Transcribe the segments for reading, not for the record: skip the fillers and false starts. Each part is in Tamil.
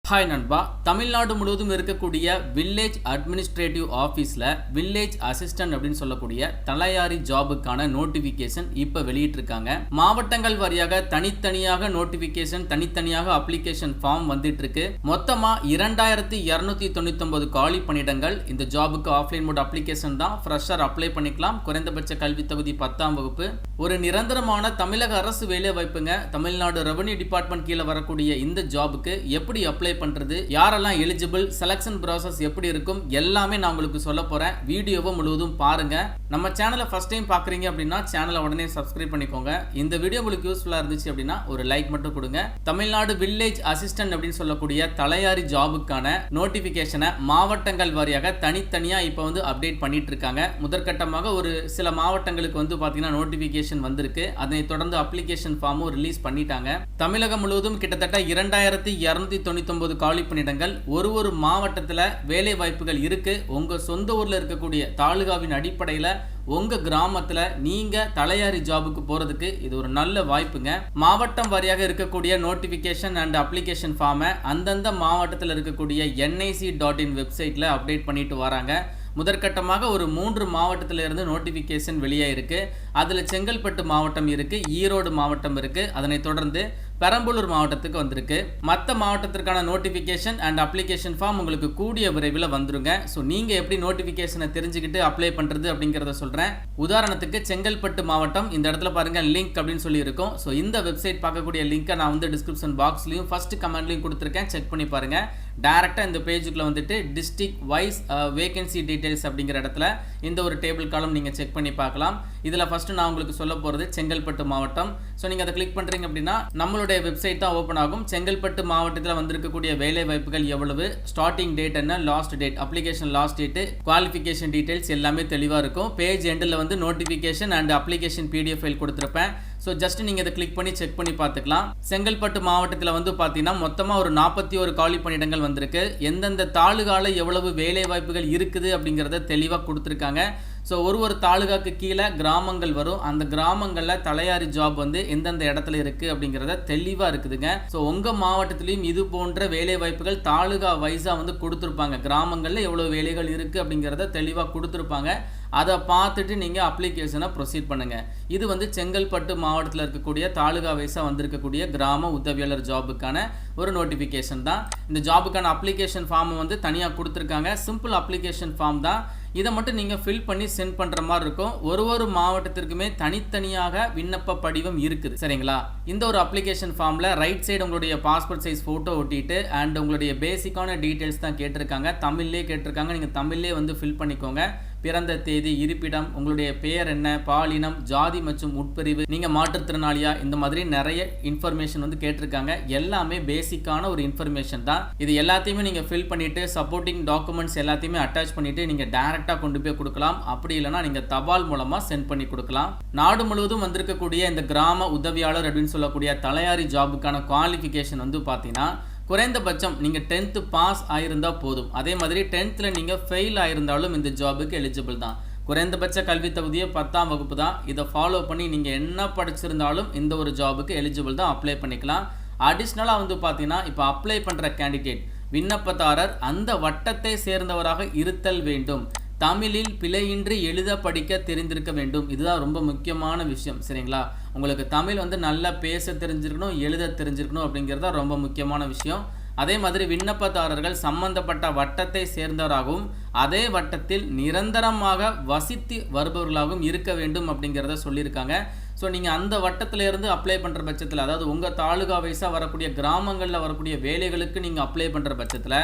ஹாய் நண்பா, தமிழ்நாடு முழுவதும் இருக்கக்கூடிய வில்லேஜ் அட்மினிஸ்ட்ரேட்டிவ் ஆஃபீஸில் வில்லேஜ் அசிஸ்டன்ட் அப்படின்னு சொல்லக்கூடிய தலையாரி ஜாபுக்கான நோட்டிஃபிகேஷன் இப்போ வெளியிட்டிருக்காங்க. மாவட்டங்கள் வாரியாக தனித்தனியாக நோட்டிஃபிகேஷன், தனித்தனியாக அப்ளிகேஷன் ஃபார்ம் வந்துட்டு இருக்கு. மொத்தமாக 2299 காலி பணியிடங்கள். இந்த ஜாபுக்கு ஆஃப்லைன் மோட் அப்ளிகேஷன் தான். ஃப்ரெஷர் அப்ளை பண்ணிக்கலாம். குறைந்தபட்ச கல்வி தகுதி 10ஆம் வகுப்பு. ஒரு நிரந்தரமான தமிழக அரசு வேலை வாய்ப்புங்க. தமிழ்நாடு ரெவன்யூ டிபார்ட்மெண்ட் கீழே வரக்கூடிய இந்த ஜாபுக்கு எப்படி அப்ளை பண்றது, யாரெல்லாம் எலிஜிபிள், செலக்ஷன் ப்ராசஸ் எப்படி இருக்கும், எல்லாமே நான் உங்களுக்கு சொல்ல போறேன். வீடியோவை முழுவதும் பாருங்க. நம்ம சேனலை ஃபர்ஸ்ட் டைம் பாக்குறீங்க அப்படின்னா சேனலை உடனே சப்ஸ்கிரைப் பண்ணிக்கோங்க. இந்த வீடியோ உங்களுக்கு யூஸ்ஃபுல்லா இருந்துச்சு அப்படின்னா ஒரு லைக் மட்டும் கொடுங்க. தமிழ்நாடு வில்லேஜ் அசிஸ்டன்ட் அப்படின்னு சொல்லக்கூடிய தலையாரி ஜாபுக்கான நோட்டிபிகேஷனை மாவட்டங்கள் வாரியாக தனித்தனியா இப்ப அப்டேட் பண்ணிட்டு இருக்காங்க. முதற்கட்டமாக ஒரு சில மாவட்டங்களுக்கு பாத்தீங்கன்னா நோட்டிபிகேஷன் வந்திருக்கு. அதனை தொடர்ந்து அப்ளிகேஷன் ஃபார்மும் ரிலீஸ் பண்ணிட்டாங்க. தமிழகம் முழுவதும் கிட்டத்தட்ட 2299 காலி பணியிடங்கள். ஒரு மாவட்டத்தில் வேலை வாய்ப்புகள் இருக்கு. உங்க சொந்த ஊர்ல இருக்கக்கூடிய தாலுகாவின் அடிப்படையில் உங்க கிராமத்துல நீங்க தலையாரி ஜாபுக்கு போறதுக்கு இது ஒரு நல்ல வாய்ப்புங்க. மாவட்டம் வாரியாக இருக்கக்கூடிய நோட்டிபிகேஷன் அண்ட் அப்ளிகேஷன் ஃபார்மை அந்தந்த மாவட்டத்தில் இருக்கக்கூடிய nic.in வெப்சைட்ல அப்டேட் பண்ணிட்டு வராங்க. முதற்கட்டமாக ஒரு 3 மாவட்டத்தில் இருந்து நோட்டிபிகேஷன் வெளியாயிருக்கு. அதுல செங்கல்பட்டு மாவட்டம் இருக்கு, ஈரோடு மாவட்டம் இருக்கு. அதனை தொடர்ந்து பெரம்பலூர் மாவட்டத்துக்கு வந்திருக்கு. மற்ற மாவட்டத்திற்கான நோட்டிபிகேஷன் அண்ட் அப்ளிகேஷன் ஃபார்ம் உங்களுக்கு கூடிய விரைவில் வந்துருங்க. ஸோ நீங்க எப்படி நோட்டிபிகேஷனை தெரிஞ்சுக்கிட்டு அப்ளை பண்றது அப்படிங்கிறத சொல்றேன். உதாரணத்துக்கு செங்கல்பட்டு மாவட்டம், இந்த இடத்துல பாருங்க லிங்க் அப்படின்னு சொல்லி இருக்கும். ஸோ இந்த வெப்சைட் பார்க்கக்கூடிய லிங்கை நான் டிஸ்கிரிப்ஷன் பாக்ஸ்லையும் ஃபர்ஸ்ட் கமெண்ட்லையும் கொடுத்துருக்கேன். செக் பண்ணி பாருங்க. டைரக்டா இந்த பேஜுக்குள்ள டிஸ்ட்ரிக்ட் வைஸ் வேகன்சி டீடைல்ஸ் அப்படிங்கிற இடத்துல இந்த ஒரு டேபிள் காலம் நீங்க செக் பண்ணி பார்க்கலாம். இதுல ஃபர்ஸ்ட் நான் உங்களுக்கு சொல்ல போறது செங்கல்பட்டு மாவட்டம். ஸோ நீங்க அதை கிளிக் பண்றீங்க அப்படின்னா நம்மளுடைய வெப்சைட் தான் ஓப்பன் ஆகும். செங்கல்பட்டு மாவட்டத்தில் வந்திருக்கக்கூடிய வேலை வாய்ப்புகள் எவ்வளவு, ஸ்டார்டிங் டேட் என்ன, last date, application last date, qualification details எல்லாமே தெளிவா இருக்கும். பேஜ் எண்டில் notification and application PDF file கொடுத்துருப்பேன். ஸோ ஜஸ்ட் நீங்கள் இதை கிளிக் பண்ணி செக் பண்ணி பார்த்துக்கலாம். செங்கல்பட்டு மாவட்டத்தில் பார்த்தீங்கன்னா மொத்தமாக ஒரு 41 காலி பணியிடங்கள் வந்திருக்கு. எந்தெந்த தாலுகால எவ்வளவு வேலை வாய்ப்புகள் இருக்குது அப்படிங்கிறத தெளிவாக கொடுத்துருக்காங்க. ஸோ ஒரு தாலுகாக்கு கீழே கிராமங்கள் வரும். அந்த கிராமங்களில் தலையாரி ஜாப் எந்தெந்த இடத்துல இருக்குது அப்படிங்கிறத தெளிவாக இருக்குதுங்க. ஸோ உங்கள் மாவட்டத்திலையும் இது போன்ற வேலை வாய்ப்புகள் தாலுகா வைஸாக கொடுத்துருப்பாங்க. கிராமங்களில் எவ்வளோ வேலைகள் இருக்குது அப்படிங்கிறத தெளிவாக கொடுத்துருப்பாங்க. அதை பார்த்துட்டு நீங்கள் அப்ளிகேஷனை ப்ரொசீட் பண்ணுங்கள். இது செங்கல்பட்டு மாவட்டத்தில் இருக்கக்கூடிய தாலுகா வைஸாக வந்திருக்கக்கூடிய கிராம உதவியாளர் ஜாபுக்கான ஒரு நோட்டிஃபிகேஷன் தான். இந்த ஜாபுக்கான அப்ளிகேஷன் ஃபார்ம் தனியாக கொடுத்துருக்காங்க. சிம்பிள் அப்ளிகேஷன் ஃபார்ம் தான். இதை மட்டும் நீங்கள் ஃபில் பண்ணி சென்ட் பண்ணுற மாதிரி இருக்கும். ஒரு மாவட்டத்திற்குமே தனித்தனியாக விண்ணப்ப படிவம் இருக்குது. சரிங்களா? இந்த ஒரு அப்ளிகேஷன் ஃபார்மில் ரைட் சைடு உங்களுடைய பாஸ்போர்ட் சைஸ் ஃபோட்டோ ஒட்டிட்டு அண்ட் உங்களுடைய பேசிக்கான டீட்டெயில்ஸ் தான் கேட்டிருக்காங்க. தமிழ்லேயே கேட்டிருக்காங்க. நீங்கள் தமிழ்லேயே ஃபில் பண்ணிக்கோங்க. பிறந்த தேதி, இருப்பிடம், உங்களுடைய பெயர் என்ன, பாலினம், ஜாதி மற்றும் உட்பிரிவு, நீங்கள் மாற்றுத்திறனாளியா, இந்த மாதிரி நிறைய இன்ஃபர்மேஷன் கேட்டிருக்காங்க. எல்லாமே பேசிக்கான ஒரு இன்ஃபர்மேஷன் தான். இது எல்லாத்தையுமே நீங்கள் ஃபில் பண்ணிட்டு சப்போர்ட்டிங் டாக்குமெண்ட்ஸ் எல்லாத்தையுமே அட்டாச் பண்ணிட்டு நீங்கள் டைரக்டாக கொண்டு போய் கொடுக்கலாம். அப்படி இல்லைனா நீங்கள் தபால் மூலமாக சென்ட் பண்ணி கொடுக்கலாம். நாடு முழுவதும் வந்திருக்கக்கூடிய இந்த கிராம உதவியாளர் அப்படின்னு சொல்லக்கூடிய தலையாரி ஜாபுக்கான குவாலிஃபிகேஷன் பார்த்தீங்கன்னா குறைந்தபட்சம் நீங்கள் 10th பாஸ் ஆயிருந்தா போதும். அதே மாதிரி 10th நீங்கள் ஃபெயில் ஆயிருந்தாலும் இந்த ஜாபுக்கு எலிஜிபிள் தான். குறைந்தபட்ச கல்வி தகுதியை 10ஆம் வகுப்பு தான். இதை ஃபாலோ பண்ணி நீங்கள் என்ன படிச்சிருந்தாலும் இந்த ஒரு ஜாபுக்கு எலிஜிபிள் தான், அப்ளை பண்ணிக்கலாம். அடிஷ்னலாக பார்த்தீங்கன்னா இப்போ அப்ளை பண்ணுற கேண்டிடேட் விண்ணப்பதாரர் அந்த வட்டத்தை சேர்ந்தவராக இருத்தல் வேண்டும். தமிழில் பிழையின்றி எழுத படிக்க தெரிந்திருக்க வேண்டும். இதுதான் ரொம்ப முக்கியமான விஷயம். சரிங்களா? உங்களுக்கு தமிழ் நல்லா பேச தெரிஞ்சிருக்கணும், எழுத தெரிஞ்சிருக்கணும் அப்படிங்கிறதா ரொம்ப முக்கியமான விஷயம். அதே மாதிரி விண்ணப்பதாரர்கள் சம்பந்தப்பட்ட வட்டத்தை சேர்ந்தவராகவும் அதே வட்டத்தில் நிரந்தரமாக வசித்து வருபவர்களாகவும் இருக்க வேண்டும் அப்படிங்கிறத சொல்லியிருக்காங்க. ஸோ நீங்கள் அந்த வட்டத்திலேருந்து அப்ளை பண்ணுற பட்சத்தில், அதாவது உங்கள் தாலுகா வைஸாக வரக்கூடிய கிராமங்களில் வரக்கூடிய வேலைகளுக்கு நீங்கள் அப்ளை பண்ணுற பட்சத்தில்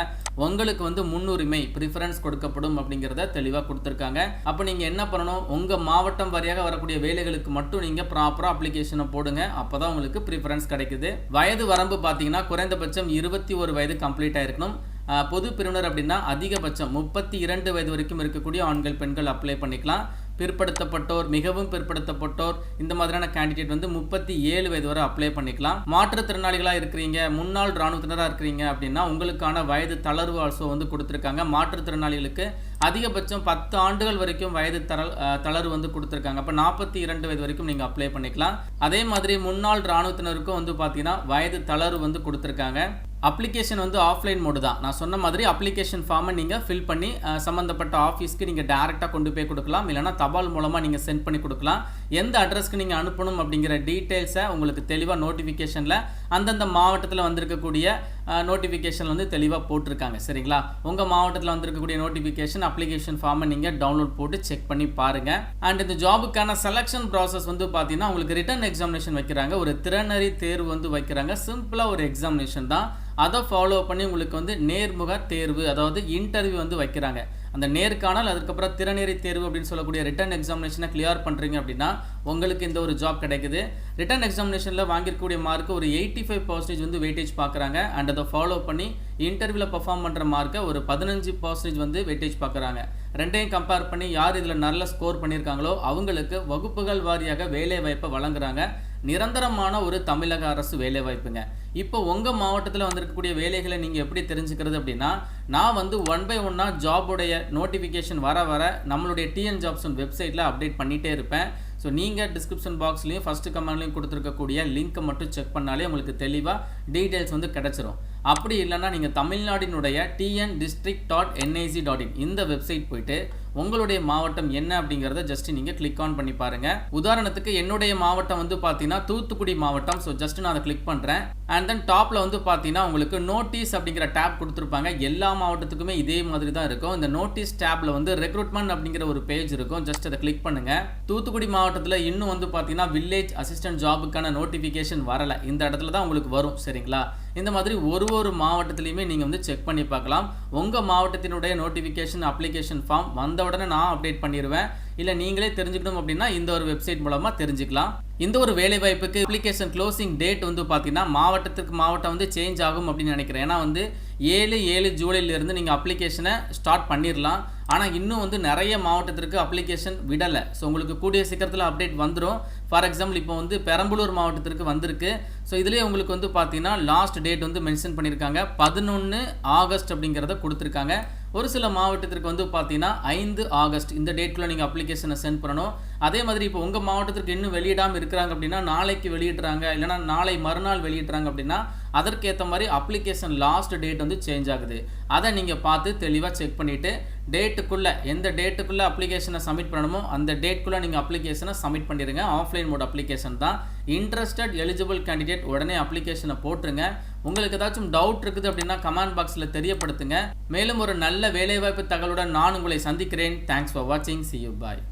உங்களுக்கு முன்னுரிமை ப்ரிஃபரன்ஸ் கொடுக்கப்படும் அப்படிங்கிறத தெளிவாக கொடுத்துருக்காங்க. அப்போ நீங்கள் என்ன பண்ணணும், உங்கள் மாவட்டம் வாரியாக வரக்கூடிய வேலைகளுக்கு மட்டும் நீங்கள் ப்ராப்பராக அப்ளிகேஷனை போடுங்க. அப்போ தான் உங்களுக்கு ப்ரிஃபரன்ஸ் கிடைக்குது. வயது வரம்பு பார்த்தீங்கன்னா குறைந்தபட்சம் 21 வயது கம்ப்ளீட் ஆயிருக்கணும். பொது பிரிவினர் அப்படின்னா அதிகபட்சம் 32 வயது வரைக்கும் இருக்கக்கூடிய ஆண்கள் பெண்கள் அப்ளை பண்ணிக்கலாம். பிற்படுத்தப்பட்டோர், மிகவும் பிற்படுத்தப்பட்டோர், இந்த மாதிரியான கேண்டிடேட் 37 வயது வரை அப்ளை பண்ணிக்கலாம். மாற்றுத்திறனாளிகளாக இருக்கிறீங்க, முன்னாள் இராணுவத்தினராக இருக்கிறீங்க அப்படின்னா உங்களுக்கான வயது தளர்வு ஆல்சோ கொடுத்துருக்காங்க. மாற்றுத்திறனாளிகளுக்கு அதிகபட்சம் 10 ஆண்டுகள் வரைக்கும் வயது தளர்வு கொடுத்துருக்காங்க. அப்போ 42 வயது வரைக்கும் நீங்கள் அப்ளை பண்ணிக்கலாம். அதே மாதிரி முன்னாள் இராணுவத்தினருக்கும் பார்த்தீங்கன்னா வயது தளர்வு கொடுத்துருக்காங்க. அப்ளிகேஷன் வந்து ஆஃப்லைன் மோடு தான். நான் சொன்ன மாதிரி அப்ளிகேஷன் ஃபார்மை நீங்கள் ஃபில் பண்ணி சம்மந்தப்பட்ட ஆஃபீஸ்க்கு நீங்கள் டேரெக்டாக கொண்டு போய் கொடுக்கலாம், இல்லைனா தபால் மூலமாக நீங்கள் சென்ட் பண்ணி கொடுக்கலாம். எந்த அட்ரஸ்க்கு நீங்கள் அனுப்பணும் அப்படிங்கிற டீட்டெயில்ஸை உங்களுக்கு தெளிவாக நோட்டிஃபிகேஷனில் அந்தந்த மாவட்டத்தில் வந்திருக்கக்கூடிய நோட்டிஃபிகேஷன் வந்து தெளிவாக போட்டிருக்காங்க. சரிங்களா? உங்கள் மாவட்டத்தில் வந்திருக்கக்கூடிய நோட்டிஃபிகேஷன் அப்ளிகேஷன் ஃபார்மை நீங்கள் டவுன்லோட் போட்டு செக் பண்ணி பாருங்கள். அண்ட் இந்த ஜாபுக்கான செலெக்ஷன் ப்ராசஸ் வந்து பார்த்தீங்கன்னா உங்களுக்கு ரிட்டன் எக்ஸாமினேஷன் வைக்கிறாங்க, ஒரு திறனறி தேர்வு வந்து வைக்கிறாங்க. சிம்பிளாக ஒரு எக்ஸாமினேஷன் தான். அதை ஃபாலோ பண்ணி உங்களுக்கு வந்து நேர்முக தேர்வு, அதாவது இன்டர்வியூ வந்து வைக்கிறாங்க. அந்த நேர்காணல், அதுக்கப்புறம் திறனறி தேர்வு அப்படின்னு சொல்லக்கூடிய ரிட்டன் எக்ஸாமினேஷனை கிளியர் பண்ணுறீங்க அப்படின்னா உங்களுக்கு இந்த ஒரு ஜாப் கிடைக்குது. ரிட்டன் எக்ஸாமினேஷனில் வாங்கியிருக்கக்கூடிய மார்க்கு ஒரு 85% வந்து வெயிட்டேஜ் பார்க்குறாங்க. அண்ட் அதை ஃபாலோ பண்ணி இன்டர்வியூவில் பர்ஃபார்ம் பண்ணுற மார்க்கை ஒரு 15% வந்து வெயிட்டேஜ் பார்க்குறாங்க. ரெண்டையும் கம்பேர் பண்ணி யார் இதில் நல்ல ஸ்கோர் பண்ணியிருக்காங்களோ அவங்களுக்கு வகுப்புகள் வாரியாக வேலை வாய்ப்பை வழங்குறாங்க. நிரந்தரமான ஒரு தமிழக அரசு வேலை வாய்ப்புங்க. இப்போ உங்கள் மாவட்டத்தில் வந்திருக்கக்கூடிய வேலைகளை நீங்கள் எப்படி தெரிஞ்சுக்கிறது அப்படின்னா, நான் வந்து 1 by 1 ஜாபுடைய நோட்டிஃபிகேஷன் வர வர நம்மளுடைய டிஎன் ஜாப்ஸ் வெப்சைட்டில் அப்டேட் பண்ணிகிட்டே இருப்பேன். ஸோ நீங்கள் டிஸ்கிரிப்ஷன் பாக்ஸ்லையும் ஃபஸ்ட்டு கமெண்ட்லையும் கொடுத்துருக்கக்கூடிய லிங்க்கை மட்டும் செக் பண்ணாலே உங்களுக்கு தெளிவாக டீட்டெயில்ஸ் வந்து கிடச்சிரும். அப்படி இல்லைன்னா நீங்கள் தமிழ்நாட்டினுடைய tn.district.nic.in இந்த வெப்சைட் போயிட்டு உங்களுடைய மாவட்டம் என்ன அப்படிங்கிறத ஜஸ்ட் நீங்கள் கிளிக் ஆன் பண்ணி பாருங்கள். உதாரணத்துக்கு என்னுடைய மாவட்டம் வந்து பார்த்தீங்கன்னா தூத்துக்குடி மாவட்டம். ஸோ ஜஸ்ட் நான் அதை கிளிக் பண்ணுறேன். அண்ட் தென் டாப்பில் வந்து பார்த்தீங்கன்னா உங்களுக்கு நோட்டீஸ் அப்படிங்கிற டேப் கொடுத்துருப்பாங்க. எல்லா மாவட்டத்துக்குமே இதே மாதிரி தான் இருக்கும். இந்த நோட்டீஸ் டேப்பில் வந்து ரெக்ரூட்மெண்ட் அப்படிங்கிற ஒரு பேஜ் இருக்கும். ஜஸ்ட் அதை கிளிக் பண்ணுங்கள். தூத்துக்குடி மாவட்டத்தில் இன்னும் வந்து பார்த்தீங்கன்னா வில்லேஜ் அசிஸ்டன்ட் ஜாபுக்கான நோட்டிஃபிகேஷன் வரலை. இந்த இடத்துல தான் உங்களுக்கு வரும். சரிங்களா? இந்த மாதிரி ஒரு மாவட்டத்திலையுமே நீங்கள் வந்து செக் பண்ணி பார்க்கலாம். உங்கள் மாவட்டத்தினுடைய நோட்டிஃபிகேஷன் அப்ளிகேஷன் ஃபார்ம் வந்த உடனே நான் அப்டேட் பண்ணிடுவேன். இல்லை நீங்களே தெரிஞ்சுக்கணும் அப்படின்னா இந்த ஒரு வெப்சைட் மூலமாக தெரிஞ்சுக்கலாம். இந்த ஒரு வேலைவாய்ப்புக்கு அப்ளிகேஷன் க்ளோசிங் டேட் வந்து பார்த்தீங்கன்னா மாவட்டத்துக்கு மாவட்டம் வந்து சேஞ்ச் ஆகும் அப்படின்னு நினைக்கிறேன். ஏன்னா வந்து 7 ஜூலைலேருந்து நீங்கள் அப்ளிகேஷனை ஸ்டார்ட் பண்ணிடலாம். ஆனால் இன்னும் வந்து நிறைய மாவட்டத்திற்கு அப்ளிகேஷன் விடலை. ஸோ உங்களுக்கு கூடிய சீக்கிரத்தில் அப்டேட் வந்துடும். ஃபார் எக்ஸாம்பிள் இப்போ வந்து பெரம்பலூர் மாவட்டத்திற்கு வந்திருக்கு. ஸோ இதுலேயே உங்களுக்கு வந்து பார்த்தீங்கன்னா லாஸ்ட் டேட் வந்து மென்ஷன் பண்ணியிருக்காங்க, 11 ஆகஸ்ட் அப்படிங்கிறத கொடுத்துருக்காங்க. ஒரு சில மாவட்டத்திற்கு வந்து பார்த்தீங்கன்னா 5 ஆகஸ்ட் இந்த டேட்குள்ளே நீங்கள் அப்ளிகேஷனை சென்ட் பண்ணணும். அதே மாதிரி இப்போ உங்கள் மாவட்டத்திற்கு இன்னும் வெளியிடாமல் இருக்கிறாங்க அப்படின்னா நாளைக்கு வெளியிடுறாங்க, இல்லைனா நாளை மறுநாள் வெளியிடுறாங்க அப்படின்னா அதற்கேற்ற மாதிரி அப்ளிகேஷன் லாஸ்ட் டேட் வந்து சேஞ்ச் ஆகுது. அதை நீங்கள் பார்த்து தெளிவாக செக் பண்ணிவிட்டு டேட்டுக்குள்ளே எந்த டேட்டுக்குள்ளே அப்ளிகேஷனை சப்மிட் பண்ணணுமோ அந்த டேட்குள்ளே நீங்கள் அப்ளிகேஷனை சப்மிட் பண்ணிடுங்க. ஆஃப்லைன் மோட் அப்ளிகேஷன் தான். இன்ட்ரெஸ்டட் எலிஜிபிள் கேண்டிடேட் உடனே அப்ளிகேஷனை போட்டுருங்க. உங்களுக்கு ஏதாச்சும் டவுட் இருக்குது அப்படின்னா கமெண்ட் பாக்ஸில் தெரியப்படுத்துங்க. மேலும் ஒரு நல்ல வேலைவாய்ப்பு தகவலுடன் நான் உங்களை சந்திக்கிறேன். தேங்க்ஸ் ஃபார் வாட்சிங். See you. Bye.